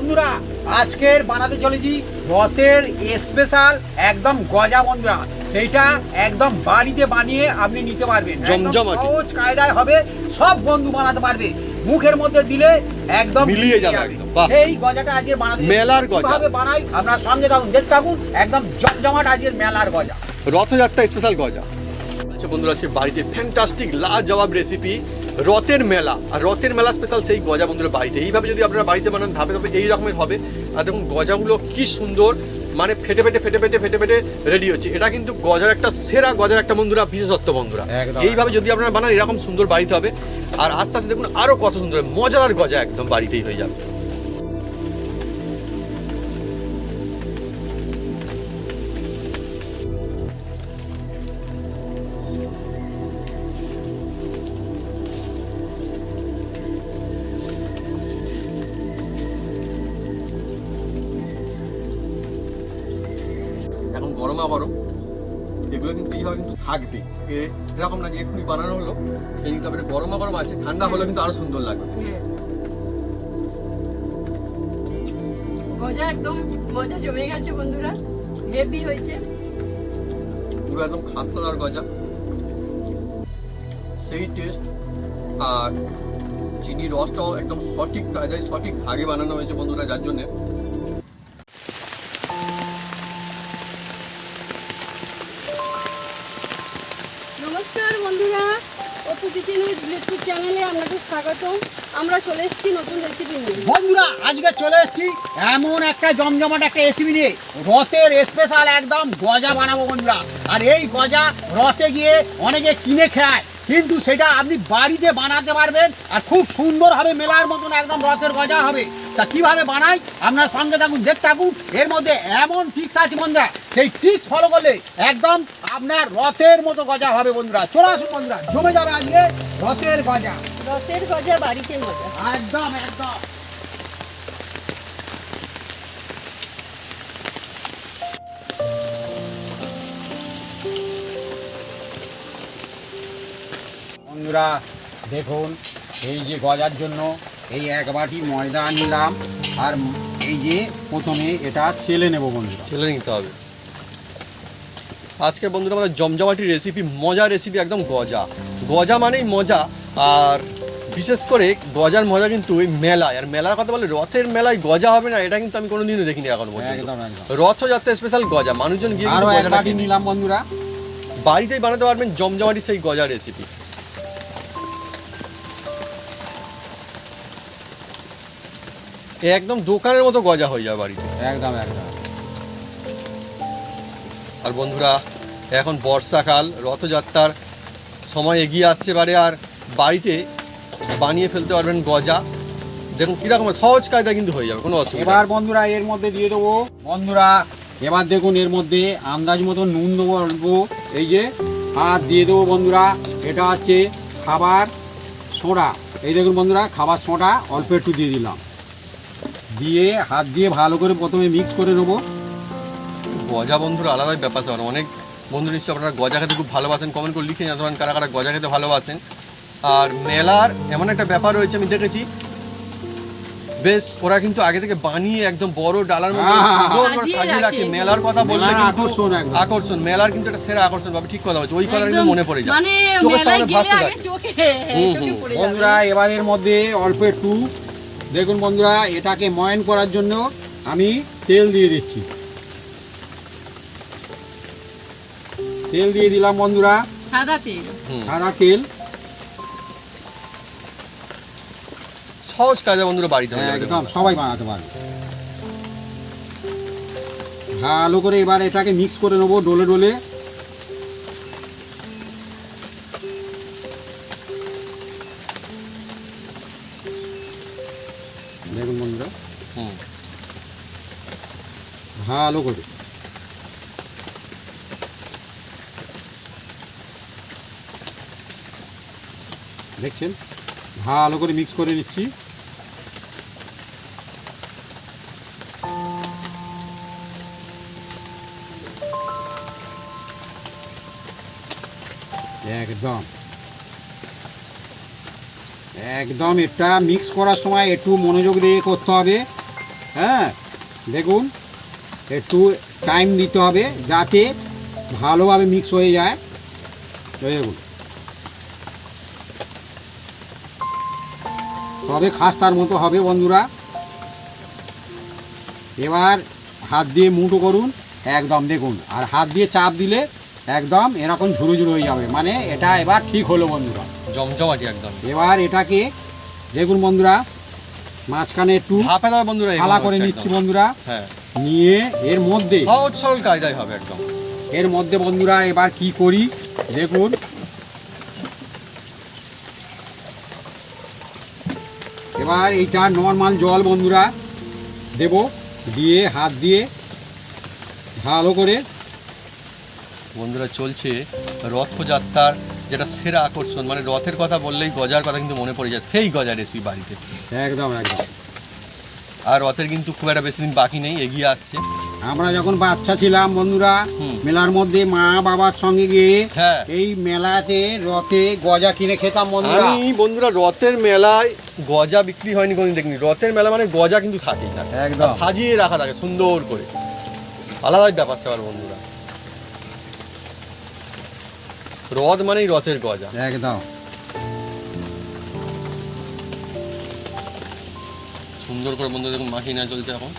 বন্ধুরা আজকের বানাতে চলেছি রথের স্পেশাল একদম গজা বন্ধুরা। সেইটা একদম বাড়িতে বানিয়ে আপনি নিতে পারবেন, জমজমাটি সহজ কায়দায় হবে, সব বন্ধু বানাতে পারবে, মুখের মধ্যে দিলে একদম মিলিয়ে যাবে। সেই গজাটা আজকে বানাতে মেলার গজা কিভাবে বানাই আপনার সঙ্গে থাকুন, দেখতে থাকুন, একদম জমজমাট আজকের মেলার গজা, রথযাত্রা স্পেশাল গজা। আচ্ছা বন্ধুরা, আছে বাড়িতে ফ্যান্টাস্টিক লাজবাব রেসিপি রথের মেলা, আর রথের মেলা স্পেশাল সেই গজা বন্ধুরা বাড়িতে। এইভাবে যদি আপনারা বাড়িতে বানান ধাপে ধাপে এই রকমের হবে। আর দেখুন গজাগুলো কি সুন্দর, মানে ফেটে ফেটে রেডি হচ্ছে। এটা কিন্তু গজার একটা সেরা, গজার একটা বন্ধুরা বিশেষত্ব বন্ধুরা। এইভাবে যদি আপনারা বানান এরকম সুন্দর বাড়িতে হবে। আর আস্তে আস্তে দেখুন আরো কত সুন্দর মজাদার গজা একদম বাড়িতেই হয়ে যাবে। এখন গরমা গরম এগুলো কিন্তু এইভাবে কিন্তু থাকবে, এরকম না যে এক্ষুনি বানানো হলো সেই কিন্তু আপনার গরমা গরম আছে, ঠান্ডা হলে কিন্তু আরো সুন্দর লাগবে। গজা একদম মজা জমে গেছে বন্ধুরা, হেভি হয়েছে পুরো একদম খাস্তাদার গজা, সেই টেস্ট। আর চিনি রসটাও একদম সঠিক কায়দায় সঠিক ভাগে বানানো হয়েছে বন্ধুরা, যার জন্য নমস্কার বন্ধুরা, অপু কিচেন উইথ ব্লেডফুড চ্যানেলে আপনাদের স্বাগতম। আমরা চলে এসেছি নতুন রেসিপি নিয়ে। বন্ধুরা আজকে চলে এসেছি এমন একটা জমজমাট একটা রেসিপি নিয়ে, রথের স্পেশাল একদম গজা বানাবো বন্ধুরা। আর এই গজা রথে গিয়ে অনেকে কিনে খায়, কিন্তু সেটা আপনি বাড়িতে বানাতে পারবেন আর খুব সুন্দর হবে, মেলার মতন একদম রথের গজা হবে। তা কিভাবে বানাই আপনার সঙ্গে থাকুন, দেখতে থাকুন। এর মধ্যে এমন ট্রিক্স আছে বন্ধুরা, সেই ট্রিক্স ফলো করলে একদম আপনার রথের মতো গজা হবে বন্ধুরা। চলে আসুন বন্ধুরা, জমে যাবে আজকে রথের গজা, রথের গজা বাড়িতে মজা। একদম একদম। বন্ধুরা দেখুন, এই যে গজার জন্য এই এক বাটি ময়দা নিলাম, আর এই যে প্রথমে এটা ছেলে নেব বন্ধুরা, ছেলে নিতে হবে। আজকে বন্ধুরা আমাদের জমজমাটি রেসিপি, মজা রেসিপি একদম গজা। গজা মানেই মজা, আর বিশেষ করে গজার মজা কিন্তু ওই মেলায়। আর মেলার কথা বলে রথের মেলায় গজা হবে না, এটা কিন্তু আমি কোনোদিনও দেখিনি এখন পর্যন্ত। একদম একদম। রথযাত্রা স্পেশাল গজা, মানুষজন গিয়ে আরো কিন্তু এক গজাটা বাটি কিনে নিলাম বন্ধুরা, বাড়িতেই বানাতে পারবেন জমজমাটি সেই গজা রেসিপি। একদম দোকানের মতো গজা হয়ে যাবে বাড়িতে, একদম একদম। আর বন্ধুরা এখন বর্ষাকাল, রথযাত্রার সময় এগিয়ে আসছে বারে, আর বাড়িতে বানিয়ে ফেলতে পারবেন গজা। দেখুন কীরকম সহজ কায়দা কিন্তু হয়ে যাবে, কোনো অসুবিধা এবার বন্ধুরা এর মধ্যে দিয়ে দেবো বন্ধুরা, এবার দেখুন এর মধ্যে আন্দাজ মতো নুন দেবো অল্প, এই যে আর দিয়ে দেবো বন্ধুরা, এটা হচ্ছে খাবার সোডা। এই দেখুন বন্ধুরা, খাবার সোডা অল্প একটু দিয়ে দিলাম, দিয়ে হাত দিয়ে ভালো করে প্রথমে মিক্স করে নেবো। গজা বন্ধুরা আলাদাই ব্যাপার স্যাপার। অনেক বন্ধু নিশ্চয়ই আপনারা গজা খেতে খুব ভালোবাসেন, কমেন্ট করে লিখে জানাতে পারেন কারা কারা গজা খেতে ভালোবাসেন। আর মেলার এমন একটা ব্যাপার রয়েছে, আমি দেখেছি বেশ ওরা কিন্তু আগে থেকে বানিয়ে একদম বড় ডালার মধ্যে সুন্দর করে সাজিয়ে রাখে। মেলার কথা বললে কিন্তু আকর্ষণ, মেলার কিন্তু একটা সেরা আকর্ষণ ভাবে, ঠিক কথা বলছে, ওই কথা কিন্তু মনে পড়ে যায়, মানে চোখের সামনে মেলায় ভাসতে গেলে থাকে। আগে চোখে পড়ে যাবে। বন্ধুরা এবার এর মধ্যে অল্প একটু দেখুন বন্ধুরা, এটাকে ময়ন করার জন্য আমি তেল দিয়ে দিচ্ছি, তেল দিয়ে দিলাম বন্ধুরা, সাদা তেল, সাদা তেল। সহজ কাজে বন্ধুরা বাড়িতে হয়ে যাবে একদম সবাই বানাতে পারবে। ভালো করে এবার এটাকে মিক্স করে নেবো ডলে ডলে। দেখুন বন্ধুরা ভালো করে দেখছেন, ভালো করে মিক্স করে নিচ্ছি। একদম একদম এটা মিক্স করার সময় একটু মনোযোগ দিয়ে করতে হবে, হ্যাঁ দেখুন একটু টাইম দিতে হবে যাতে ভালোভাবে মিক্স হয়ে যায়। দেখুন তবে খাস্তার মতো হবে বন্ধুরা। এবার হাত দিয়ে মুঠো করুন একদম দেখুন, আর হাত দিয়ে চাপ দিলে একদম এরকম ঝুরো ঝুরো হয়ে যাবে, মানে এটা এবার ঠিক হলো বন্ধুরা। জমজমাটি একদম। এবার এটাকে দেখুন বন্ধুরা মাঝখানে একটু ভাপে দাও বন্ধুরা, থালা করে নিচ্ছি বন্ধুরা। হ্যাঁ, নিয়ে এর মধ্যে সহজ সরল কায়দায় হবে একদম। এর মধ্যে বন্ধুরা এবার কি করি দেখুন, এবার এইটা নর্মাল জল বন্ধুরা দেব, দিয়ে হাত দিয়ে ভালো করে বন্ধুরা চলছে রথযাত্রার যেটা সেরা আকর্ষণ, মানে রথের কথা বললেই গজার কথা কিন্তু মনে পড়ে যায়, সেই গজা রেসিপি বাড়িতে। একদম একদম। আর রথের কিন্তু খুব একটা বেশি দিন বাকি নেই, এগিয়ে আসছে। আমরা যখন বাচ্চা ছিলাম বন্ধুরা হুম। মেলার মধ্যে মা বাবার সঙ্গে গিয়ে হ্যাঁ। এই মেলাতে রথে গজা কিনে খেতাম বন্ধুরা। আমি বন্ধুরা রথের মেলায় গজা বিক্রি হয়নি কোনোদিন দেখিনি। রথের মেলা মানে গজা কিন্তু থাকেই না, একদম। সাজিয়ে রাখা থাকে সুন্দর করে, আলাদাই ব্যাপার স্যাপার বন্ধুরা। রথ মানেই রথের গজা। একদম সুন্দর করে বন্ধুরা দেখুন মাখিয়ে নেওয়া চলছে এখন।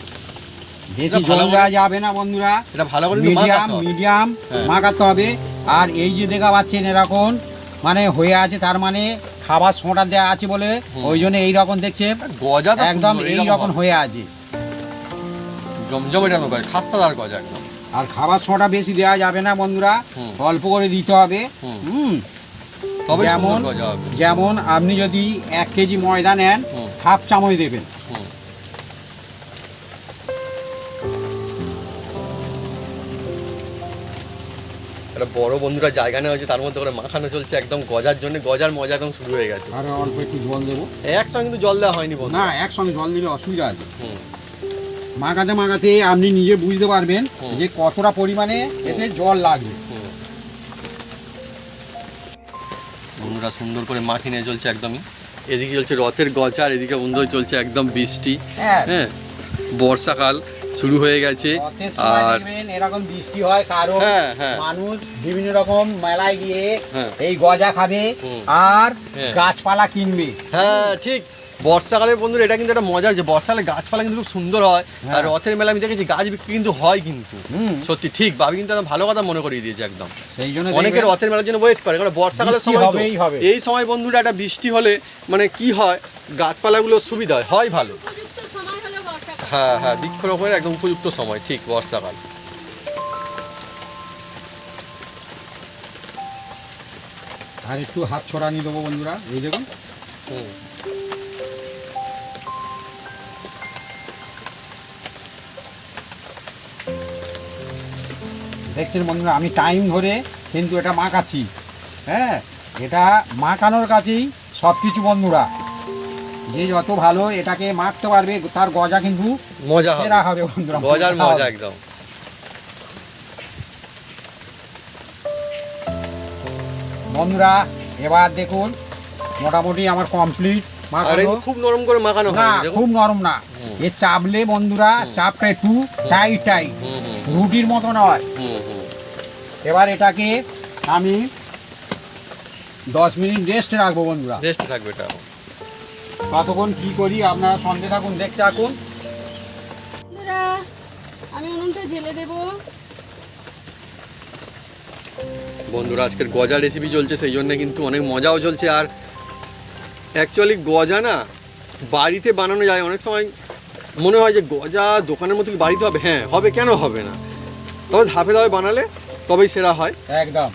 বেশি এটা ভালো জল দেওয়া যাবে না বন্ধুরা, এটা ভালো করে কিন্তু মিডিয়াম মাখাতে হবে। মিডিয়াম হ্যাঁ। মাখাতে হবে। আর এই যে দেখা পাচ্ছেন এরকম মানে হয়ে আছে, তার মানে খাবার সোঁটা দেওয়া আছে বলে ওই জন্য এইরকম দেখছে গজা তো একদম সুন্দর, এই এইরকম রকম হবে। হয়ে আছে। জমজমাটানো গজা, খাস্তাদার গজা একদম। আর খাবার সোঁটা বেশি দেওয়া যাবে না বন্ধুরা, হুম। অল্প করে দিতে হবে। হুম। হুম তবে যেমন সুন্দর গজা হবে। যেমন আপনি যদি 1 কেজি ময়দা নেন হুম। হাফ চামচ দেবেন। হুম। একটা বড় বন্ধুরা জায়গা নেওয়া হয়েছে, তার মধ্যে করে মাখানো চলছে একদম গজার জন্য। গজার মজা একদম শুরু হয়ে গেছে। আর অল্প একটু জল দেবো। একসঙ্গে কিন্তু জল দেওয়া হয়নি বন্ধু। না একসঙ্গে জল দিলে অসুবিধা আছে। হুম। মাখাতে মাখাতে আপনি নিজে বুঝতে পারবেন হুম। যে কতটা পরিমাণে এতে জল লাগবে। হুম। বন্ধুরা সুন্দর করে মাখিয়ে নিয়ে চলছে একদমই। এদিকে চলছে রথের গজা, আর এদিকে বন্ধুরা চলছে একদম বৃষ্টি। হ্যাঁ হ্যাঁ, বর্ষাকাল শুরু হয়ে গেছে। রথের সময় আর দেখবেন এরকম বৃষ্টি হয়, কারণ হ্যাঁ, হ্যাঁ। মানুষ বিভিন্ন রকম মেলায় গিয়ে হ্যাঁ। এই গজা খাবে হুম। আর হ্যাঁ। গাছপালা কিনবে। হ্যাঁ ঠিক, বর্ষাকালে বন্ধুরা এটা কিন্তু একটা মজার, যে বর্ষাকালে গাছপালা কিন্তু খুব সুন্দর হয়। হ্যাঁ। আর রথের মেলা আমি দেখেছি গাছ বিক্রি কিন্তু হয় কিন্তু। হুম। সত্যি ঠিক, ভাবি কিন্তু একদম ভালো কথা মনে করিয়ে দিয়েছে একদম। সেই জন্য অনেকে দেখবেন রথের মেলার জন্য ওয়েট করে, কারণ বর্ষাকালের বৃষ্টি সময় তো হবেই হবে। এই সময় বন্ধুরা একটা বৃষ্টি হলে মানে কি হয়, গাছপালাগুলো সুবিধা হয়, হয় ভালো। উপযুক্ত সময় হলো বর্ষাকাল। হ্যাঁ হ্যাঁ, বৃক্ষরোপণের একদম উপযুক্ত সময় ঠিক বর্ষাকাল। আর একটু হাত ছড়ানি দেবো বন্ধুরা, এই দেখুন। হুম। দেখছেন বন্ধুরা আমি টাইম ধরে কিন্তু এটা মাখাচ্ছি। হ্যাঁ, এটা মাখানোর কাছেই সব কিছু বন্ধুরা। যে যত ভালো এটাকে মাখতে পারবে তার গজা কিন্তু মজা হবে, সেরা হবে বন্ধুরা। গজার মজা একদম। বন্ধুরা এবার দেখুন মোটামুটি আমার কমপ্লিট আর মাখানো। এই খুব নরম করে মাখানো না হয়, দেখুন। খুব নরম না, হুম। এ চাপলে বন্ধুরা চাপটা একটু টাইট টাইট, হুম হুম রুটির মতো নয়। হুম হুম। এবার এটাকে আমি 10 মিনিট রেস্ট রাখবো বন্ধুরা। রেস্ট থাকবে এটা। কতক্ষণ কি করি আপনারা সঙ্গে থাকুন, দেখতে থাকুন। বন্ধুরা আমি উনুনটা জ্বেলে দেবো। বন্ধুরা আজকের গজা রেসিপি চলছে, সেই জন্য কিন্তু অনেক মজাও চলছে। আর অ্যাকচুয়ালি গজা না বাড়িতে বানানো যায়। অনেক সময় মনে হয় যে গজা দোকানের মতো কি বাড়িতে হবে, হ্যাঁ হবে, কেন হবে না, তবে ধাপে ধাপে বানালে তবেই সেরা হয়। একদম।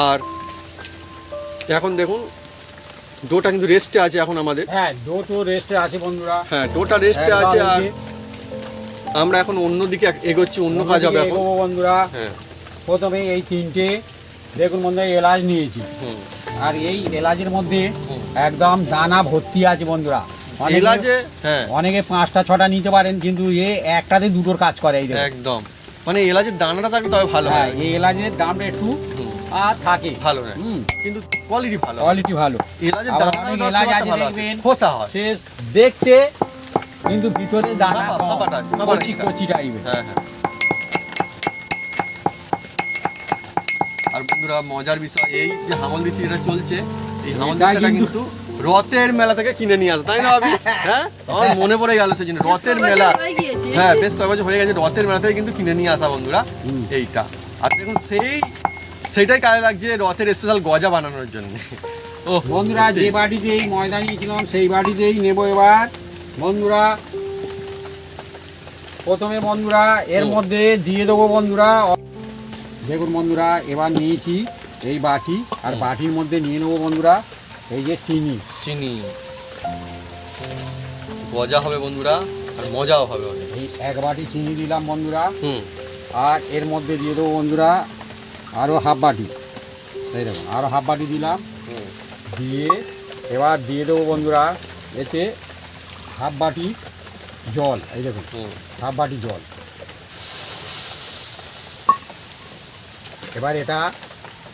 আর এখন দেখুন ডোটা কিন্তু রেস্টে আছে এখন আমাদের। হ্যাঁ ডো তো রেস্টে আছে বন্ধুরা। হ্যাঁ, ডোটা রেস্টে একদম আছে। আর এই যে আমরা এখন অন্যদিকে এগোচ্ছি, অন্য কাজ হবে এখন। এগোবো বন্ধুরা। হ্যাঁ। প্রথমে এই 3টে দেখুন বন্ধুরা এলাচ নিয়েছি, হুম। আর এই এলাচের মধ্যে হুম। একদম দানা ভর্তি আছে বন্ধুরা। অনেকে- এলাচে হ্যাঁ অনেকে 5টা 6টা নিতে পারেন, কিন্তু এ একটাতে দুটোর কাজ করে। এই দেখুন। একদম, মানে এলাচের দানাটা থাকলে তবে ভালো হ্যাঁ হয়। এই এলাচের দামটা একটু হুম। থাকে ভালো না, হুম, কিন্তু কোয়ালিটি ভালো। কোয়ালিটি ভালো। এলাচের আবার দানাটা অনেক তবে এলাচ খুব একটা আছে ভালো আছে, দেখবেন খোসা হয়। শেষ দেখতে কিন্তু ভিতরে দানা ফাঁপাটা, কচি কচি টাইপের। হ্যাঁ হ্যাঁ। আর বন্ধুরা মজার বিষয় এই যে হামলদিস্তা যেটা চলছে, এই হামলদিস্তাটা কিন্তু রথের মেলা থেকে কিনে নিয়ে আসে, তাই না ভাবি? হ্যাঁ, আমার মনে পড়ে গেল সেদিন রথের মেলা। হ্যাঁ, বেশ কয়েক বছর হয়ে গেছে, রথের মেলা থেকে কিন্তু কিনে নিয়ে আসা বন্ধুরা এইটা। আর দেখুন সেইটাই কাজে লাগছে রথের স্পেশাল গজা বানানোর জন্য। ও বন্ধুরা, যে বাটিতে এই ময়দা নিয়েছিলাম সেই বাটিতেই নেব এবার। বন্ধুরা প্রথমে বন্ধুরা এর মধ্যে দিয়ে দেবো বন্ধুরা, দেখুন বন্ধুরা এবার নিয়েছি এই বাটি, আর বাটির মধ্যে নিয়ে নেবো বন্ধুরা এই যে চিনি। গজা হবে বন্ধুরা, আর মজাও হবে অনেক। এই এক বাটি চিনি দিলাম বন্ধুরা। আর এর মধ্যে দিয়ে দেবো বন্ধুরা আরও হাফ বাটি, এই দেখুন আরও হাফ বাটি দিলাম। দিয়ে এবার দিয়ে দেবো বন্ধুরা এতে হাফ বাটি জল, এই দেখুন হাফ বাটি জল। এবার এটা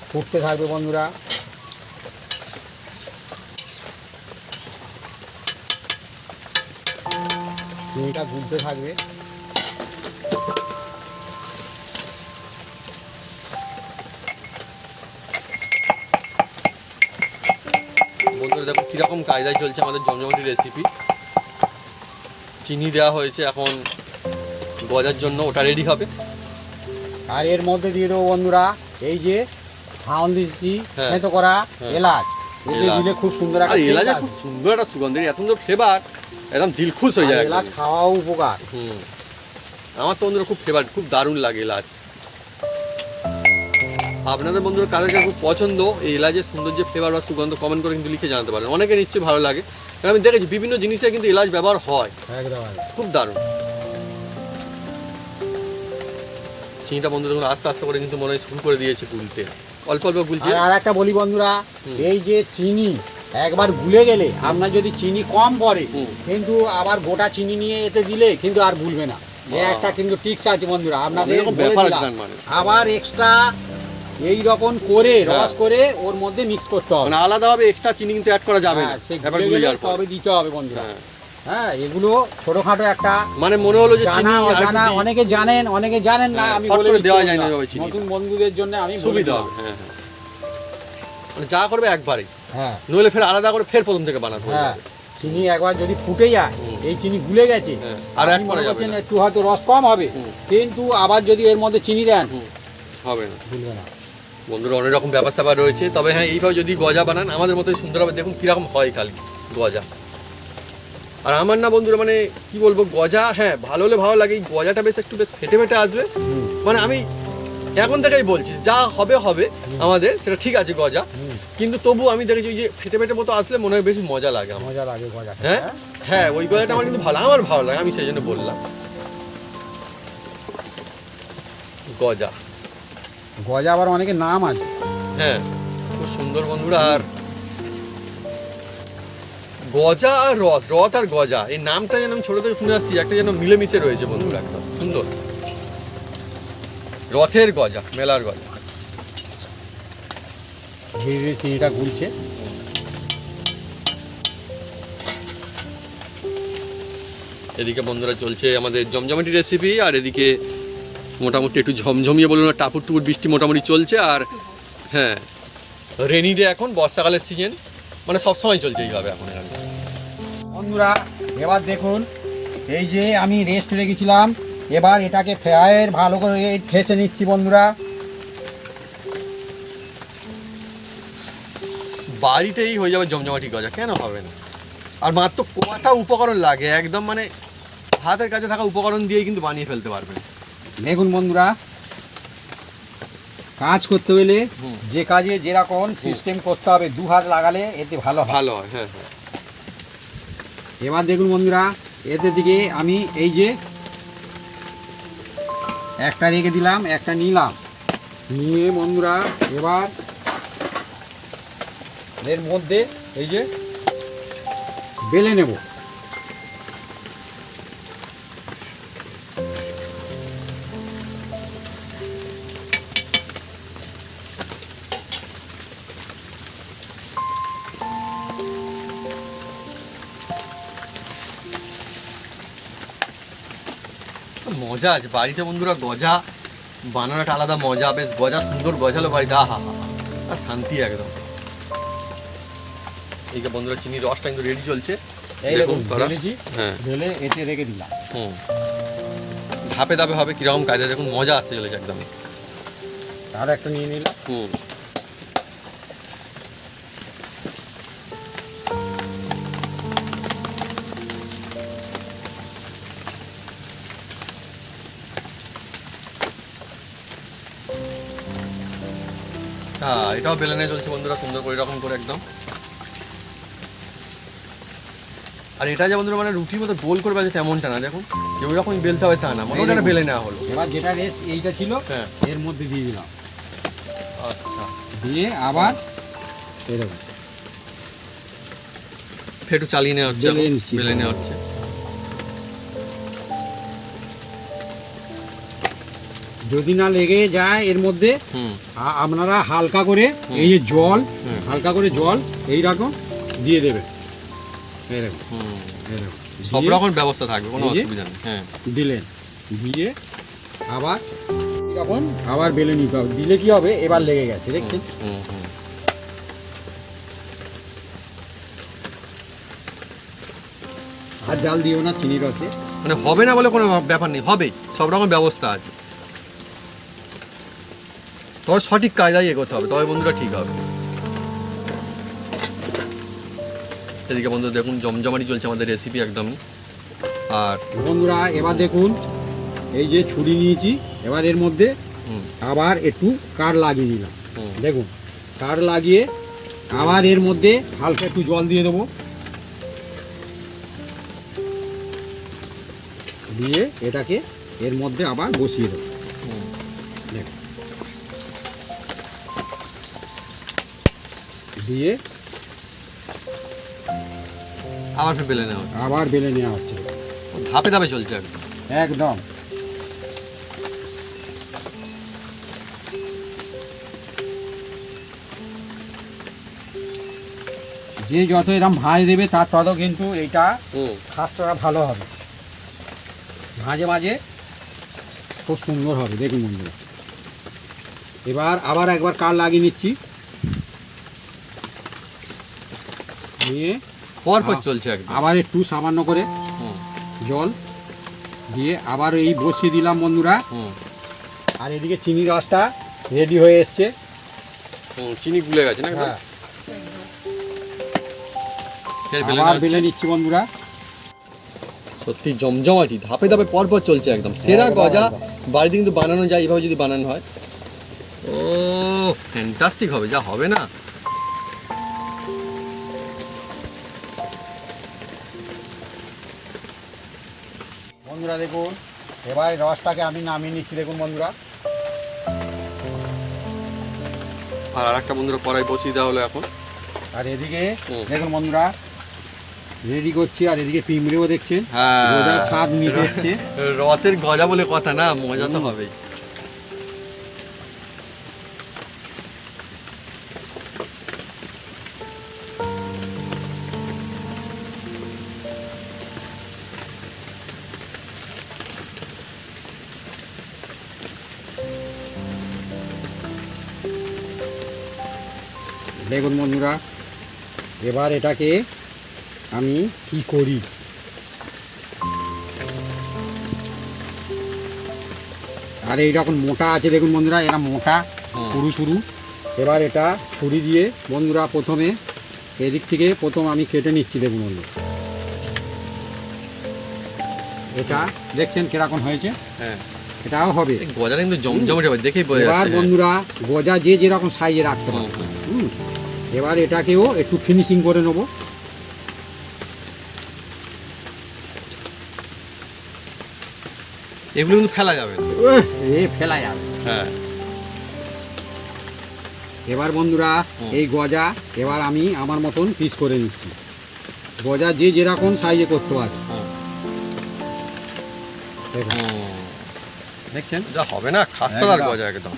ফুটতে থাকবে বন্ধুরা। চিনিটা গুলতে থাকবে। বন্ধুরা দেখো কিরকম কায়দায় চলছে আমাদের জমজমাটি রেসিপি। চিনি দেওয়া হয়েছে, এখন গজার জন্য ওটা রেডি হবে। আর এর মধ্যে দিয়ে দেবো বন্ধুরা এই যে হাওলদিস্তি থেতো করা এলাচ, এতে দিলে খুব সুন্দর একটা এলাচ, খুব সুন্দর একটা সুগন্ধ, এত সুন্দর ফ্লেভার, একদম দিল খুশ হয়ে যায়। এলাচ খাওয়াও উপকার। আমার তো বন্ধুরা খুব ফেভারিট, খুব দারুণ লাগে এলাচ। আপনাদের বন্ধুরা কাদের কাছে খুব পছন্দ এই এলাচের সুন্দর যে ফ্লেভার বা সুগন্ধ, কমেন্ট করে কিন্তু লিখে জানাতে পারেন। অনেকে নিশ্চয়ই ভালো লাগে, কারণ আমি দেখেছি বিভিন্ন জিনিসে কিন্তু এলাচ ব্যবহার হয়। খুব দারুণ। চিনিটা বন্ধু দেখুন আস্তে আস্তে করে কিন্তু মনে হয় শুরু করে দিয়েছে গুলতে, অল্প অল্প গুলছে। আর একটা বলি বন্ধুরা, এই যে চিনি একবার গুলে গেলে আপনার যদি চিনি কম পড়ে, কিন্তু আবার গোটা চিনি নিয়ে এতে দিলে কিন্তু আর ভুলবে না। একটা কিন্তু টিক্স আছে বন্ধুরা আপনাদের, আবার এক্সট্রা এই রকম করে রস করে ওর মধ্যে মিক্স করতে হবে, মানে আলাদাভাবে এক্সট্রা চিনি কিন্তু অ্যাড করা যাবে না, তবে দিতে হবে বন্ধুরা। হ্যাঁ, এগুলো ছোটখাটো একটা মানে মনে হলো যে চিনি অজানা, অনেকে জানেন অনেকে জানেন না, আমি বলে দেওয়া যায় না চিনি, নতুন বন্ধুদের জন্য আমি সুবিধা হবে। হ্যাঁ হ্যাঁ, মানে যা করবে একবারে, হ্যাঁ, নইলে ফের আলাদা করে ফের প্রথম থেকে বানাতে হবে। হ্যাঁ, চিনি একবার যদি ফুটে যায়, এই চিনি গুলে গেছে, আর এক করা যাবে না, একটু হয়তো রস কম হবে, কিন্তু আবার যদি এর মধ্যে চিনি দেন হবে না, ভুলবে না। বন্ধুরা অনেক রকম ব্যাপার স্যাপার রয়েছে, তবে হ্যাঁ এইভাবে যদি গজা বানান আমাদের মতোই সুন্দর হবে। দেখুন কীরকম হয় খালি গজা। আর আমার না বন্ধুরা মানে কি বলবো, গজা হ্যাঁ ভালো হলে ভালো লাগে, এই গজাটা বেশ একটু বেশ ফেটে ফেটে আসবে। মানে আমি এখন থেকেই বলছি যা হবে হবে আমাদের, সেটা ঠিক আছে গজা, কিন্তু তবু আমি দেখেছি ওই যে ফেটে ফেটে মতো আসলে মনে হয় বেশি মজা লাগে। মজা লাগে গজা। হ্যাঁ হ্যাঁ, ওই গজাটা আমার কিন্তু আমার ভালো লাগে, আমি সেই জন্য বললাম গজা। গজা আবার অনেকের নাম আছে। হ্যাঁ, খুব সুন্দর বন্ধুরা। আর গজা আর রথ আর গজা, এই নামটা যেন আমি ছোট থেকে শুনে আসছি, একটা যেন মিলেমিশে রয়েছে বন্ধুরা, একটা সুন্দর। রথের গজা, মেলার গজা। ধীরে ধীরে চিনিটা গুলছে। এদিকে বন্ধুরা চলছে আমাদের জমজমাটি রেসিপি, আর এদিকে মোটামুটি একটু ঝমঝমিয়ে বলুন না, টাপুর টুপুর বৃষ্টি মোটামুটি চলছে। আর হ্যাঁ, রেনি ডে, এখন বর্ষাকালের সিজন, মানে সবসময় চলছে এইভাবে এখন এখানে। বন্ধুরা এবার দেখুন এই যে আমি রেস্ট রেখেছিলাম, এবার এটাকে ফের ভালো করে ঠেসে নিচ্ছি বন্ধুরা। বাড়িতেই হয়ে যাবে জমজমাটি গজা, কেন হবে না? আর মাত্র কটা উপকরণ লাগে, একদম মানে হাতের কাছে থাকা উপকরণ দিয়েই কিন্তু বানিয়ে ফেলতে পারবেন। দেখুন বন্ধুরা, কাজ করতে হলে যে কাজে যেরকম সিস্টেম করতে হবে, দু হাত লাগালে এতে ভালো ভালো হয়। হ্যাঁ হ্যাঁ, এবার দেখুন বন্ধুরা, এতে দিকে আমি এই যে একটা রেখে দিলাম, একটা নিলাম, নিয়ে বন্ধুরা এবার এর মধ্যে এই যে বেলে নেব। মজা আছে বাড়িতে বন্ধুরা, গজা বানানোটা আলাদা মজা। বেশ গজা সুন্দর গজালো বাড়িতে, আহা হা আর শান্তি একদম। এই যে বন্ধুরা চিনি রসটা কিন্তু রেডি চলছে, এই দেখুন দেখুন করা। ঢেলেছি, হ্যাঁ ঢেলে এতে রেখে দিলাম। ধাপে ধাপে হবে কিরকম কায়দা, দেখুন মজা আসতে চলেছে একদম। আর একটা নিয়ে নিলাম। হ্যাঁ এটাও বেলেনে চলছে বন্ধুরা, সুন্দর করে এরকম করে একদম। আর এটা যে বন্ধুরা মানে রুটির মতো গোল করে বাজে তেমনটা না, দেখুন যে ওই রকমই বেলতে হবে তা না, মানে ওটা বেলে নেওয়া হলো। এবার যেটা রেস্ট এইটা ছিল, হ্যাঁ এর মধ্যে দিয়ে দিলাম। আচ্ছা, দিয়ে আবার এরকম একটু চালিয়ে নেওয়া হচ্ছে, বেলে নিচ্ছি। বেলে নেওয়া হচ্ছে। যদি না লেগে যায় এর মধ্যে, আপনারা হালকা করে এই যে জল, হালকা করে জল এইরকম দিয়ে দেবেন। এরকম এরকম সব দিয়ে রকম ব্যবস্থা থাকবে, কোনো এই যে অসুবিধা নেই। হ্যাঁ দিলেন, দিয়ে আবার এরকম আবার বেলে নিতে হবে। দিলে কি হবে, এবার লেগে গেছে দেখছেন। আর জাল দিও না চিনি রসে। মানে হবে না বলে কোনো ব্যাপার নেই, হবেই, সব রকম ব্যবস্থা আছে। তবে সঠিক কায়দায় এগোতে হবে, তবে বন্ধুরা ঠিক হবে। এদিকে বন্ধুরা দেখুন জমজমাটি চলছে আমাদের রেসিপি একদমই। আর বন্ধুরা এবার দেখুন, এই যে ছুরি নিয়েছি, এবার এর মধ্যে আবার একটু কাঠ লাগিয়ে নিলাম। দেখুন কাঠ লাগিয়ে আবার এর মধ্যে হালকা একটু জল দিয়ে দেবো, দিয়ে এটাকে এর মধ্যে আবার বসিয়ে দেবো। দেখুন দিয়ে আবার ফের বেলে নেওয়া হচ্ছে। আবার বেলে নেওয়া হচ্ছে ধাপে ধাপে চলছে একদম। একদম। যে যত এরকম ভাঁজ দেবে তার তত কিন্তু এইটা খাস্তাটা ভালো হবে, মাঝে মাঝে খুব সুন্দর হবে। দেখুন বন্ধুরা এবার আবার একবার কাঠ লাগিয়ে নিচ্ছি, নিয়ে পরপর চলছে একদম। আবার একটু সামান্য করে জল দিয়ে আবার এই বসিয়ে দিলাম বন্ধুরা। আর এদিকে চিনি রসটা রেডি হয়ে এসছে। চিনি গুলে গেছে না? হ্যাঁ ফের বেলে আবার নেওয়া বেলে হচ্ছে। নিচ্ছি বন্ধুরা। সত্যি জমজমাটি, ধাপে ধাপে পরপর চলছে একদম। সেরা গজা বাড়িতে কিন্তু বানানো যায় এইভাবে যদি বানানো হয়। ও ফ্যান্টাস্টিক হবে, যা হবে না। বন্ধুরা দেখুন এবার রসটাকে আমি নামিয়ে নিচ্ছি। দেখুন বন্ধুরা আর একটা বন্ধুরা কড়াই বসিয়ে দেওয়া হলো এখন। আর এদিকে দেখুন বন্ধুরা রেডি করছি, আর এদিকে পিমড়েও দেখছেন হ্যাঁ গজার স্বাদ নিতে এসছে। রথের গজা বলে কথা না, মজা তো হবেই। দেখুন বন্ধুরা এবার এটাকে আমি কি করি, আর এইরকম মোটা আছে দেখুন বন্ধুরা, এরা মোটা সরু সরু। এবার এটা ছুরি দিয়ে বন্ধুরা প্রথমে এদিক থেকে প্রথম আমি কেটে নিচ্ছি। দেখুন বন্ধু এটা দেখছেন কিরকম হয়েছে। হ্যাঁ এটাও হবে। এই গজাটা কিন্তু জমজমাটি হবে, দেখেই বোঝা এবার যাচ্ছে। বন্ধুরা গজা যে যেরকম সাইজে রাখতে পারবে। এবার এটাকেও একটু ফিনিশিং করে নেবো। এগুলো কিন্তু ফেলা যাবে না। ফেলা যাবে। হ্যাঁ এবার বন্ধুরা এই গজা এবার আমি আমার মতন পিস করে নিচ্ছি। গজা যে যেরকম সাইজে করতে পারে। দেখছেন যা হবে না, খাস্তাদার গজা একদম।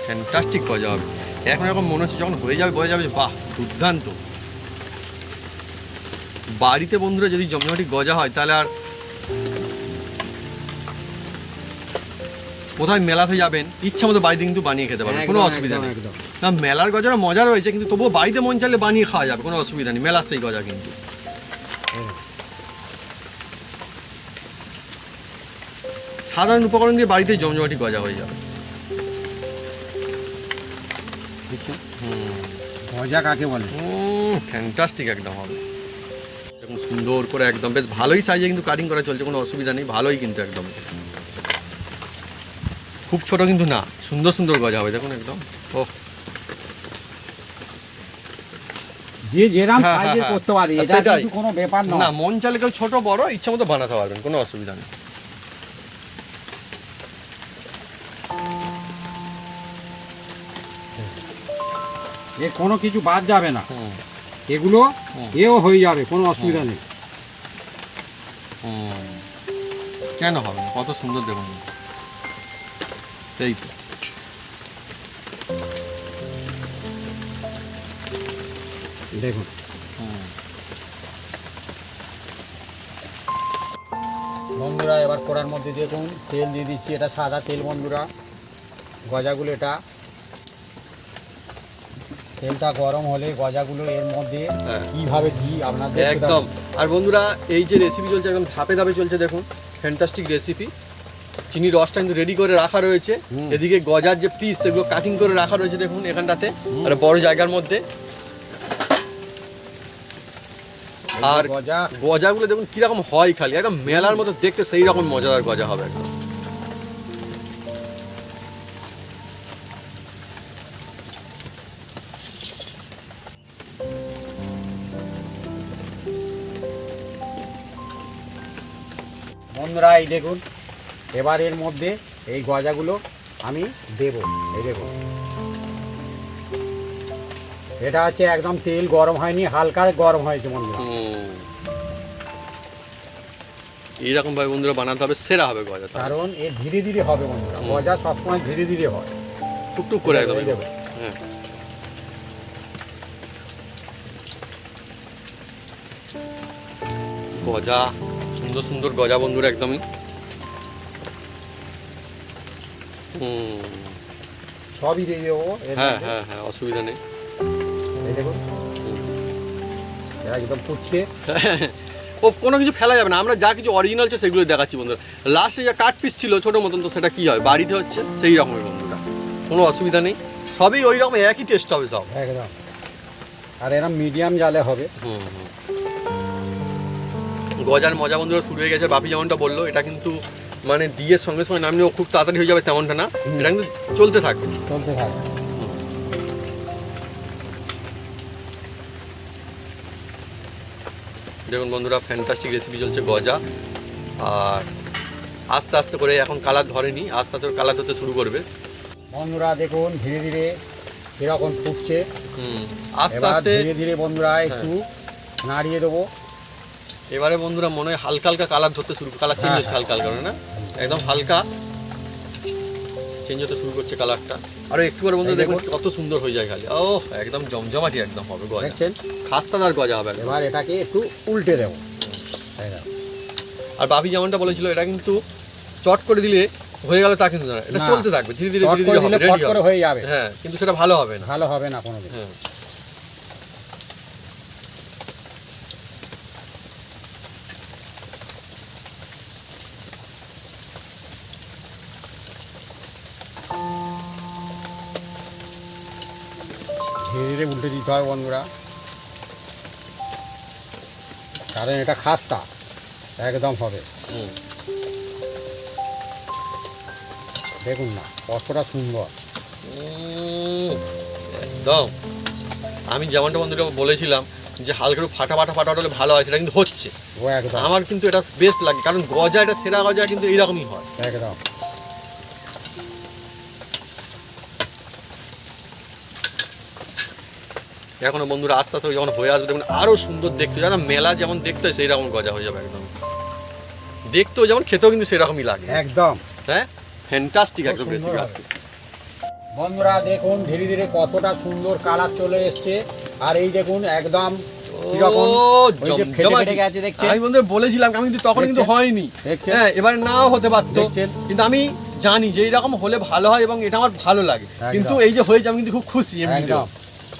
ফ্যান্টাস্টিক গজা হবে। এখন এরকম মনে হচ্ছে যখন হয়ে যাবে বাহ দুর্দান্ত। বাড়িতে বন্ধুরা যদি জমজমাটি গজা হয় তাহলে আর কোথায় মেলাতে যাবেন ইচ্ছা মতো বাড়িতে কিন্তু বানিয়ে খেতে পারবেন, কোনো অসুবিধা নেই। না মেলার গজাটা মজা রয়েছে, কিন্তু তবুও বাড়িতে মন চাইলে বানিয়ে খাওয়া যাবে, কোনো অসুবিধা নেই। মেলার সেই গজা কিন্তু সাধারণ উপকরণ দিয়ে বাড়িতে জমজমাটি গজা হয়ে যাবে। গজা কাকে বলে? ফ্যান্টাস্টিক একদম হবে। দেখুন সুন্দর করে একদম বেশ ভালোই সাইজে কিন্তু কাটিং করা চলছে, কোনো অসুবিধা নেই, ভালোই কিন্তু একদম খুব ছোট কিন্তু না, সুন্দর সুন্দর গজা হবে দেখুন একদম। ও যে যেরাম হ্যাঁ, সাইজের হ্যাঁ, করতে পারে, এটা সেটাই। কিন্তু কোনো ব্যাপার না নয়। মন চাইলে কেউ ছোট বড় ইচ্ছা মতো বানাতে পারবেন, কোনো অসুবিধা নেই। এর কোনো কিছু বাদ যাবে না, হুম এগুলো হুম। এও হয়ে যাবে, কোনো অসুবিধা নেই। হুম কেন হবে না, কত সুন্দর দেখুন। এই তো দেখুন হুম। বন্ধুরা এবার কড়ার মধ্যে দেখুন তেল দিয়ে দিচ্ছি, এটা সাদা তেল বন্ধুরা। গজাগুলো এটা তেলটা গরম হলে গজাগুলো এর মধ্যে হ্যাঁ। কিভাবে দিই আপনাদের একদম। আর বন্ধুরা এই যে রেসিপি চলছে একদম ধাপে ধাপে চলছে, দেখুন ফ্যান্টাস্টিক রেসিপি। চিনির রসটা কিন্তু রেডি করে রাখা রয়েছে, এদিকে গজার যে পিস সেগুলো কাটিং করে রাখা রয়েছে দেখুন এখানটাতে, একটা বড় জায়গার মধ্যে। আর গজা গজাগুলো দেখুন কিরকম হয়, খালি একদম মেলার মতো দেখতে সেই রকম মজাদার গজা হবে একদম। বন্ধুরা এই দেখুন এবার এর মধ্যে এই গজাগুলো আমি দেব। এই দেখুন এটা হচ্ছে একদম তেল গরম হয়নি, হালকা গরম হয়েছে বন্ধুরা। এইরকম ভাবে বন্ধুরা বানাতে হবে, সেরা হবে গজা। কারণ এ ধীরে ধীরে হবে বন্ধুরা, গজা সবসময় ধীরে ধীরে হয়, টুকটুক করে একদম। এই দেখুন। হ্যাঁ গজা সুন্দর সুন্দর গজা বন্ধুরা একদমই। সবই দিয়ে দেবো এর হ্যাঁ মধ্যে। হ্যাঁ হ্যাঁ অসুবিধা নেই। এই দেখুন এরা একদম ফুটছে। ও কোনো কিছু ফেলা যাবে না, আমরা যা কিছু অরিজিনাল আছে সেগুলো দেখাচ্ছি বন্ধুরা। লাস্টে যা কাট পিস ছিল ছোটো মতন, তো সেটা কী হয় বাড়িতে হচ্ছে সেই রকমই বন্ধুরা, কোনো অসুবিধা নেই। সবই ওই রকম একই টেস্ট হবে সব একদম। আর এরা মিডিয়াম জালে হবে। গজার মজা বন্ধুরা শুরু হয়ে গেছে। বাপি যেমনটা বললো এটা কিন্তু মানে দিয়ে সঙ্গে সঙ্গে নামলেও খুব তাড়াতাড়ি হয়ে যাবে তেমনটা না, এটা কিন্তু চলতে থাকবে। চলতে থাকে। দেখুন বন্ধুরা ফ্যান্টাস্টিক রেসিপি চলছে গজা। আর আস্তে আস্তে করে এখন কালার ধরেনি, আস্তে আস্তে কালার ধরতে শুরু করবে বন্ধুরা। দেখুন ধীরে ধীরে এরকম ফুটছে। আস্তে এবার আস্তে ধীরে ধীরে বন্ধুরা একটু নাড়িয়ে দেবো। এবারে বন্ধুরা মনে হয় হালকা হালকা কালার ধরতে শুরু, কালার চেঞ্জ হচ্ছে হালকা হালকা না, একদম হালকা চেঞ্জ হতে শুরু করছে কালারটা। আরও একটু করে বন্ধুরা দেখুন কত সুন্দর হয়ে যায় খালি। ও একদম জমজমাটি একদম হবে গজা, দেখছেন? খাস্তাদার গজা হবে একদম। এবার এটাকে একটু উল্টে দেবো। আর বাপি যেমনটা বলেছিল এটা কিন্তু চট করে দিলে হয়ে গেল তা কিন্তু না, এটা না। চলতে থাকবে ধীরে ধীরে চট ধীরে করে ধীরে হবে, দিলে রেডি ফট করে হবে। হয়ে যাবে। হ্যাঁ কিন্তু সেটা ভালো হবে না। ভালো হবে না কোনোদিন। হ্যাঁ ধীরে ধীরে উল্টে দিতে হয় বন্ধুরা, কারণ এটা খাস্তা একদম হবে। দেখুন না কতটা সুন্দর একদম। আমি যেমনটা বন্ধুরা বলেছিলাম যে হালকা একটু ফাটা ফাটা ফাটা হলে ভালো হয়, সেটা কিন্তু হচ্ছে। ও একদম আমার কিন্তু এটা বেস্ট লাগে, কারণ গজা এটা সেরা গজা কিন্তু এইরকমই হয়। একদম। এখনো বন্ধুরা আস্তে আস্তে যখন হয়ে আসবে দেখুন আরও সুন্দর দেখতে, যেন মেলা যেমন দেখতে হয় সেই রকম গজা হয়ে যাবে একদম। দেখতেও যেমন খেতেও কিন্তু সেরকমই লাগে একদম হ্যাঁ। ফ্যান্টাস্টিক একদম খুব সুন্দর রেসিপি হবে। আজকে। বন্ধুরা দেখুন ধীরে ধীরে কতটা সুন্দর কালার চলে এসছে। আর এই দেখুন একদম কিরকম ওই যে ফেটে ফেটে গেছে দেখছেন। আমি বন্ধুরা বলেছিলাম আমি কিন্তু তখন কিন্তু হয়নি, দেখছেন? হ্যাঁ এবারে নাও হতে পারতো, দেখছেন? কিন্তু আমি জানি যে এইরকম হলে ভালো হয় এবং এটা আমার ভালো লাগে। একদম। কিন্তু এই যে হয়েছে আমি কিন্তু খুব খুশি এমনিতেও। একদম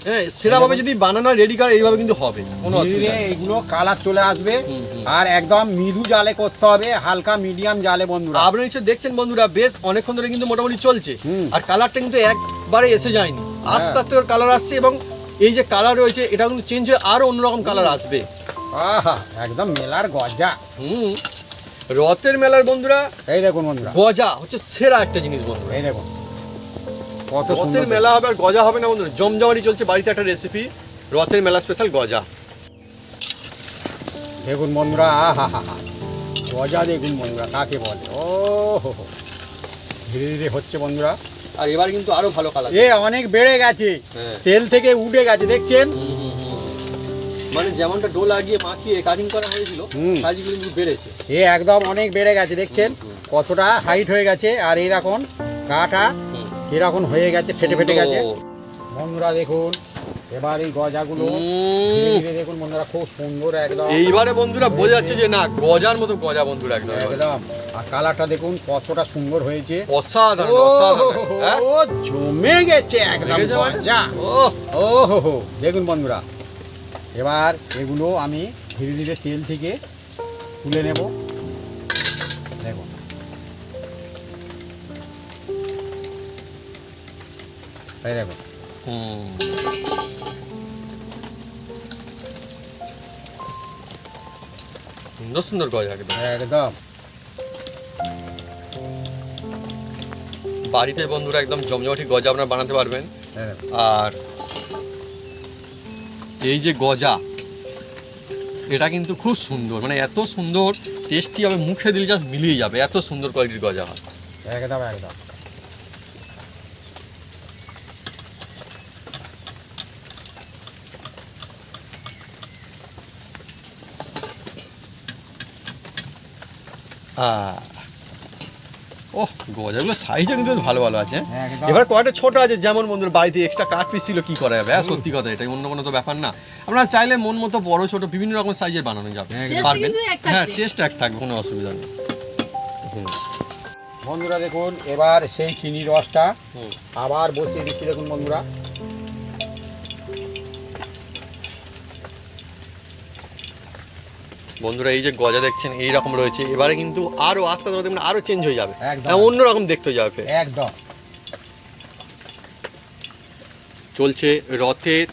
হ্যাঁ সেরাভাবে যদি বানানো রেডি করে এইভাবে কিন্তু হবে, কোনো ধীরে অসুবিধা ধীরে নেই। এইগুলো কালার চলে আসবে। হুম, হুম। আর একদম মৃদু জালে করতে হবে, হালকা মিডিয়াম জালে বন্ধুরা। আপনারা নিশ্চয়ই দেখছেন বন্ধুরা বেশ অনেকক্ষণ ধরে কিন্তু মোটামুটি চলছে। হুম। আর কালারটা কিন্তু একবারে এসে যায়নি, আস্তে আস্তে ওর কালার আসছে এবং এই যে কালার রয়েছে এটা কিন্তু চেঞ্জ হয়ে আরো অন্যরকম কালার আসবে। আহা একদম মেলার গজা। হুম, রথের মেলার বন্ধুরা এই দেখুন বন্ধুরা, গজা হচ্ছে সেরা একটা জিনিস বন্ধুরা। এই দেখুন কত রথের সুন্দর মেলা হবে আর গজা হবে না বন্ধুরা, জমজমাটি চলছে বাড়িতে একটা রেসিপি, রথের মেলা স্পেশাল গজা। দেখুন বন্ধুরা, আহা হা হা গজা দেখুন বন্ধুরা কাকে বলে। ও হো হো ধীরে ধীরে হচ্ছে বন্ধুরা। আর এবার কিন্তু আরো ভালো কালার। এ অনেক বেড়ে গেছে, হ্যাঁ। তেল থেকে উঠে গেছে দেখছেন। মানে যেমনটা ডো লাগিয়ে মাখিয়ে কাটিং করা হয়েছিল হুম। সাইজগুলো কিন্তু বেড়েছে। এ একদম অনেক বেড়ে গেছে দেখছেন কতটা হাইট হয়ে গেছে। আর এইরকম গাটা এরকম হয়ে গেছে, ফেটে ফেটে গেছে বন্ধুরা। দেখুন এবার এই গজাগুলো ধীরে ধীরে দেখুন বন্ধুরা খুব সুন্দর একদম। এইবারে বন্ধুরা বোঝা যাচ্ছে যে না গজার মতো গজা বন্ধুরা একদম। একদম আর কালারটা দেখুন কতটা সুন্দর হয়েছে, অসাধারণ অসাধারণ। হ্যাঁ? ও জমে গেছে একদম লেগে যাবে না? গজা। ওহ, ও হো হো দেখুন বন্ধুরা, এবার এগুলো আমি ধীরে ধীরে তেল থেকে তুলে নেব। দেখুন এই দেখুন হুম। সুন্দর সুন্দর গজা একদম। একদম বাড়িতে বন্ধুরা একদম জমজমাটি গজা আপনারা বানাতে পারবেন। এই দেখুন। আর এই যে গজা এটা কিন্তু খুব সুন্দর, মানে এত সুন্দর টেস্টি হবে, মুখে দিলে জাস্ট মিলিয়ে যাবে, এত সুন্দর কোয়ালিটির গজা হয়। একদম একদম ওহ গজাগুলো সাইজও কিন্তু বেশ ভালো ভালো আছে। একদম। এবার কয়েকটা ছোট আছে, যেমন বন্ধুরা বাড়িতে এক্সট্রা কাঠ পিস ছিল কি করা যাবে, হ্যাঁ সত্যি কথা এটাই, অন্য কোনো তো ব্যাপার না। আপনারা চাইলে মন মতো বড় ছোট বিভিন্ন রকম সাইজের বানানো যাবে, একদম। পারবেন। কিন্তু এক থাকবে। হ্যাঁ টেস্ট এক থাকবে, কোনো অসুবিধা নেই। হুম, বন্ধুরা দেখুন এবার সেই চিনি রসটা হুম। আবার বসিয়ে দিচ্ছি দেখুন বন্ধুরা। বন্ধুরা এই যে গজা দেখছেন এই রকম রয়েছে, এবারে কিন্তু আরো আস্তে আস্তে দেখবেন আরো চেঞ্জ হয়ে যাবে, একদম। হ্যাঁ, অন্যরকম দেখতে হয়ে যাবে। একদম চলছে রথের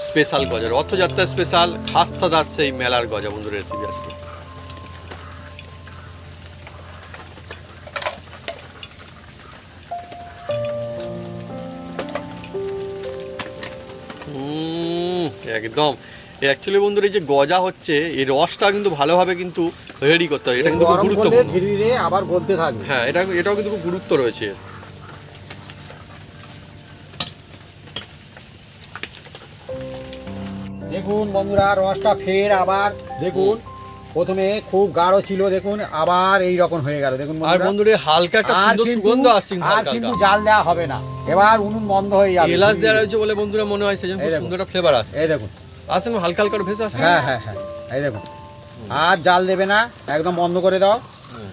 স্পেশাল গজা, রথযাত্রা স্পেশাল খাস্তা দাস সেই মেলার গজা বন্ধুরা রেসিপি আজকে। একদম অ্যাকচুয়ালি বন্ধুরা এই যে গজা হচ্ছে এই রসটা কিন্তু ভালোভাবে কিন্তু রেডি করতে হবে, এটা কিন্তু খুব গরম করলে গুরুত্বপূর্ণ। ধীরে ধীরে আবার গলতে থাকবে। হ্যাঁ এটাও কিন্তু খুব গুরুত্ব রয়েছে এর। দেখুন বন্ধুরা রসটা ফের আবার দেখুন প্রথমে খুব গাঢ় ছিল, দেখুন আবার এই রকম হয়ে গেল দেখুন আর বন্ধুরা। বন্ধুরা হালকা একটা আর সুন্দর কিন্তু- সুগন্ধ আসছে কিন্তু আর হালকা কিন্তু হালকা। জাল দেওয়া হবে না, এবার উনুন বন্ধ হয়ে যাবে। এলাচ দেওয়া রয়েছে বলে বন্ধুরা মনে হয় সেজন্য এই খুব দেখুন। সুন্দর একটা ফ্লেভার আসছে। এই দেখুন আসছে না হালকা হালকা ভেসে আসছে। হ্যাঁ হ্যাঁ হ্যাঁ এই দেখুন আর জাল দেবে না, একদম বন্ধ করে দাও। হুম।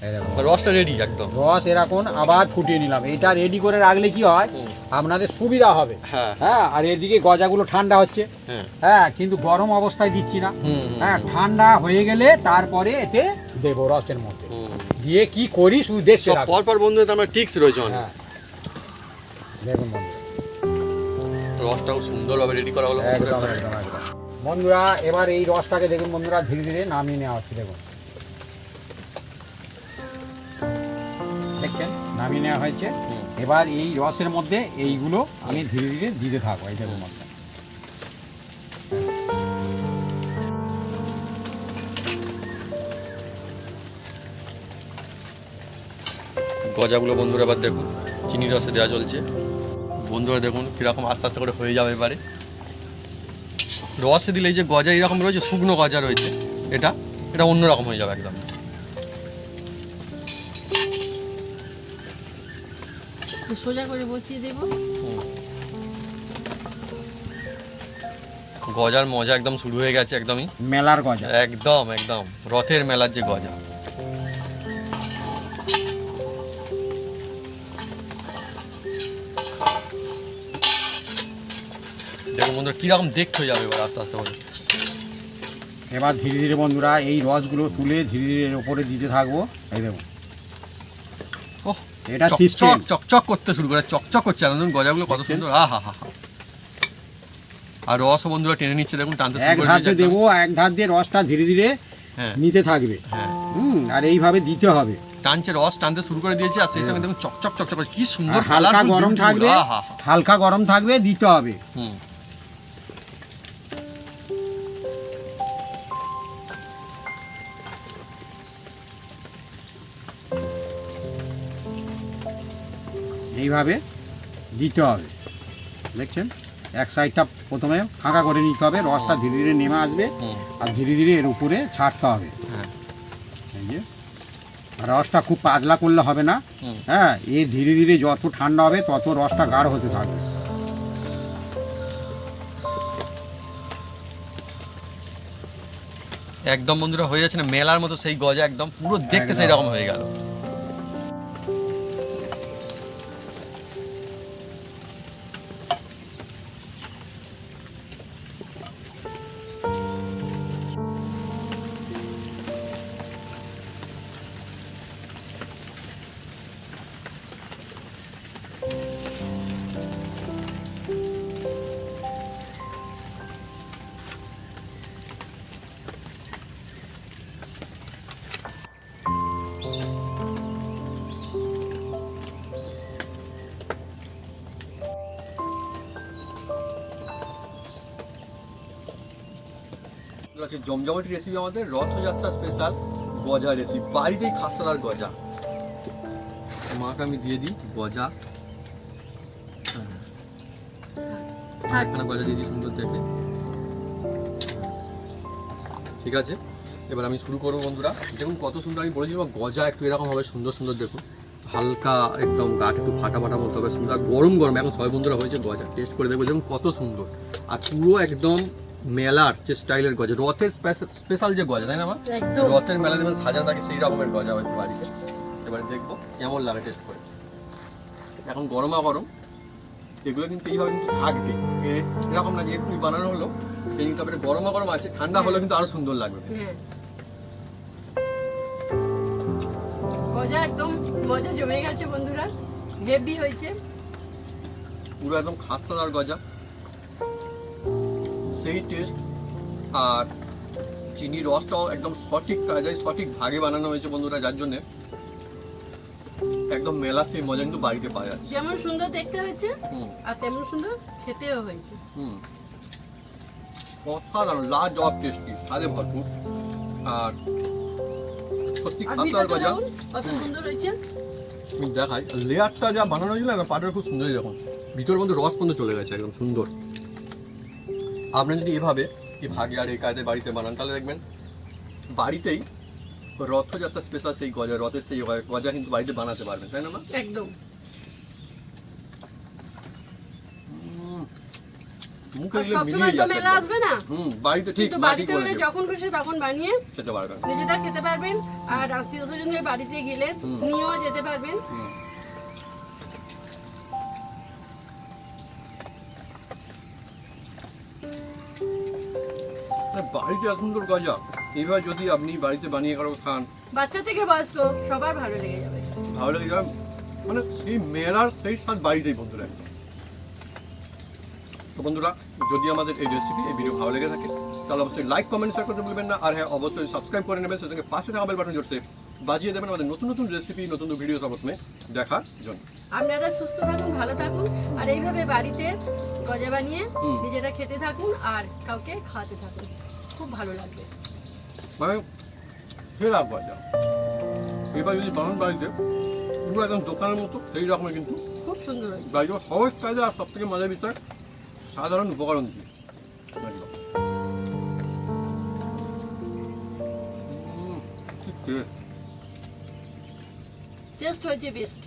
এই দেখুন আর রসটা রেডি একদম। রস এরকম আবার ফুটিয়ে নিলাম। এটা রেডি করে রাখলে কি হয় হুম। আপনাদের সুবিধা হবে। হ্যাঁ হ্যাঁ আর এদিকে গজাগুলো ঠান্ডা হচ্ছে। হ্যাঁ হ্যাঁ কিন্তু গরম অবস্থায় দিচ্ছি না। হুম, হুম, হ্যাঁ ঠান্ডা হয়ে গেলে তারপরে এতে দেবো রসের মধ্যে হুম। দিয়ে কি করি শুধু দেখতে সব থাকো। পর বন্ধুরা আমার টিক্স রয়েছে অনেক। হ্যাঁ দেখুন বন্ধুরা রসটাও সুন্দরভাবে রেডি করা হলো। একদম একদম একদম বন্ধুরা এবার এই রসটাকে দেখুন বন্ধুরা ধীরে ধীরে নামিয়ে নেওয়া হচ্ছে। দেখুন দেখছেন নামিয়ে নেওয়া হয়েছে। হুম। এবার এই রসের মধ্যে এইগুলো আমি ধীরে ধীরে দিতে থাকবো এই দেখুন মধ্যে। গজাগুলো বন্ধুরা এবার দেখুন চিনি রসে দেওয়া চলছে। বন্ধুরা দেখুন কীরকম আস্তে আস্তে করে হয়ে যাবে এবারে। রসে দিলে এই যে গজা এরকম রয়েছে, শুকনো গজা রয়েছে, এটা অন্যরকম হয়ে যাবে একদম। একটু সোজা করে বসিয়ে দেব। গজার মজা একদম শুরু হয়ে গেছে, একদমই মেলার গজা। একদম একদম রথের মেলার যে গজা। দেখুন বন্ধুরা কিরকম দেখতে হয়ে যাবে এবার আস্তে আস্তে করে। এবার ধীরে ধীরে বন্ধুরা এই রসগুলো তুলে ধীরে ধীরে এর উপরে দিতে থাকবো। এই দেখুন ওহ, এটা চকচক সিস্টেম। চকচক করতে শুরু করে, চকচক করছে একদম গজাগুলো কত সুন্দর। হা হা হা। আর রসও বন্ধুরা টেনে নিচ্ছে, দেখুন টানতে শুরু এক করে ধার দিয়েছে দিয়ে দেবো, এক ধার দিয়ে রসটা ধীরে ধীরে হ্যাঁ নিতে থাকবে। হ্যাঁ, আর এইভাবে দিতে হবে। টানছে, রস টানতে শুরু করে দিয়েছে আর সেই সঙ্গে দেখুন চকচক চকচক করে কি সুন্দর আর হালকা colourful, গরম beautiful। থাকবে, আহা হা। হালকা গরম থাকবে, দিতে হবে। হুম, এইভাবে দিতে হবে। দেখছেন এক সাইডটা প্রথমে ফাঁকা করে নিতে হবে, রসটা ধীরে ধীরে নেমে আসবে হুম, আর ধীরে ধীরে এর উপরে ছাড়তে হবে। হ্যাঁ, এই যে আর রসটা খুব পাতলা করলে হবে না। হুম। হ্যাঁ, এ ধীরে ধীরে যত ঠান্ডা হবে তত রসটা গাঢ় হতে থাকবে। একদম বন্ধুরা হয়ে যাচ্ছে না মেলার মতো সেই গজা, একদম পুরো দেখতে একদম। সেই রকম হয়ে গেল। আছে জমজমাটি রেসিপি আমাদের রথযাত্রা স্পেশাল গজা রেসিপি, বাড়িতেই খাস্তাদার গজা। মাকে আমি দিয়ে দিই গজা, এখানে গজা দিয়ে দিই সুন্দর দেখে। ঠিক আছে, এবার আমি শুরু করবো বন্ধুরা। দেখুন কত সুন্দর, আমি বলেছি গজা একটু এরকম হবে সুন্দর সুন্দর, দেখুন হালকা একদম গাটা একটু ফাটা ফাটা মতো হবে, সুন্দর গরম গরম। এখন সবাই বন্ধুরা হয়েছে গজা, টেস্ট করে দেখবো দেখুন কত সুন্দর। আর পুরো একদম মেলার যে স্টাইলের গজা, রথের স্পেশাল যে গজা, তাই না মা? একদম রথের মেলা যেমন সাজা থাকে সেই রকমের গজা হয়েছে বাড়িতে। এবারে দেখবো কেমন লাগে টেস্ট করে। এখন গরমা গরম এগুলো কিন্তু এইভাবে কিন্তু থাকবে, এরকম না যে এক্ষুনি বানানো হলো সেই কিন্তু তারপরে গরমা গরম আছে, ঠান্ডা হলে কিন্তু আরো সুন্দর লাগবে। হ্যাঁ। গজা একদম মজা জমে গেছে বন্ধুরা, হেভি হয়েছে। পুরো একদম খাস্তাদার গজা, সেই টেস্ট। আর চিনি রসটাও একদম সঠিক কায়দায় সঠিক ভাগে বানানো হয়েছে বন্ধুরা, যার জন্যে একদম মেলা সেই মজা কিন্তু বাড়িতে পাওয়া যাচ্ছে। যেমন সুন্দর দেখতে হয়েছে হুম আর তেমন সুন্দর খেতেও হয়েছে। হুম, অসাধারণ লাজবাব টেস্টি, স্বাদে ভরপুর। আর সত্যি আর খাস্তাদার ভিতরটা গজা। দেখুন কত সুন্দর হয়েছে। আমি দেখাই লেয়ারটা যা বানানো হয়েছিল না পাটার খুব সুন্দরই, দেখুন ভিতরের মধ্যে রস পর্যন্ত চলে গেছে, একদম সুন্দর। আপনি যদি এভাবে এই ভাগে আর এই কায়দায় বাড়িতে বানান তাহলে দেখবেন বাড়িতেই রথযাত্রা স্পেশাল সেই গজা, রথের সেই গজা কিন্তু বাড়িতে বানাতে পারবেন, তাই না মা? একদম মুখে আর দিলে সবসময় মিলিয়ে তো যাচ্ছে মেলা একদম। আসবে না, বাড়িতে ঠিক কিন্তু মাটি বাড়িতে করে হলে দেবে, যখন খুশি তখন বানিয়ে খেতে পারবেন। নিজেরা খেতে পারবেন। আর আত্মীয় স্বজনদের বাড়িতে গেলে হুম। নিয়েও যেতে পারবেন। হুম। বাড়িতে এত সুন্দর গজা এইভাবে যদি আপনি বাড়িতে বানিয়ে কারো খান, বাচ্চা থেকে বয়স্ক সবার ভালো লেগে যাবে। ভালো লেগে যাবে। মানে সেই মেলার সেই স্বাদ বাড়িতেই বন্ধুরা। তো বন্ধুরা যদি আমাদের এই রেসিপি এই ভিডিও ভালো লেগে থাকে তাহলে অবশ্যই লাইক কমেন্ট শেয়ার করতে ভুলবেন না। আর হ্যাঁ অবশ্যই সাবস্ক্রাইব করে নেবেন, সেটাকে পাশে থাকা বেল বাটন জোরতে বাজিয়ে দেবেন আমাদের নতুন নতুন রেসিপি নতুন ভিডিও সবসময় দেখার জন্য। আপনারা সুস্থ থাকুন, ভালো থাকুন আর এইভাবে বাড়িতে গজা বানিয়ে হুম। নিজেরা খেতে থাকুন আর কাউকে খাওয়াতে থাকুন, খুব ভালো লাগবে। মানে ফেরা গজা এবার যদি বানান বাড়িতে পুরো একদম দোকানের মতো সেই রকমের কিন্তু খুব সুন্দর হয়েছে। বাড়িতে সহজ কাজে আর সব থেকে মজার বিষয় সাধারণ উপকরণ দিয়ে একদম। কি টেস্ট। টেস্ট হয়েছে বেস্ট।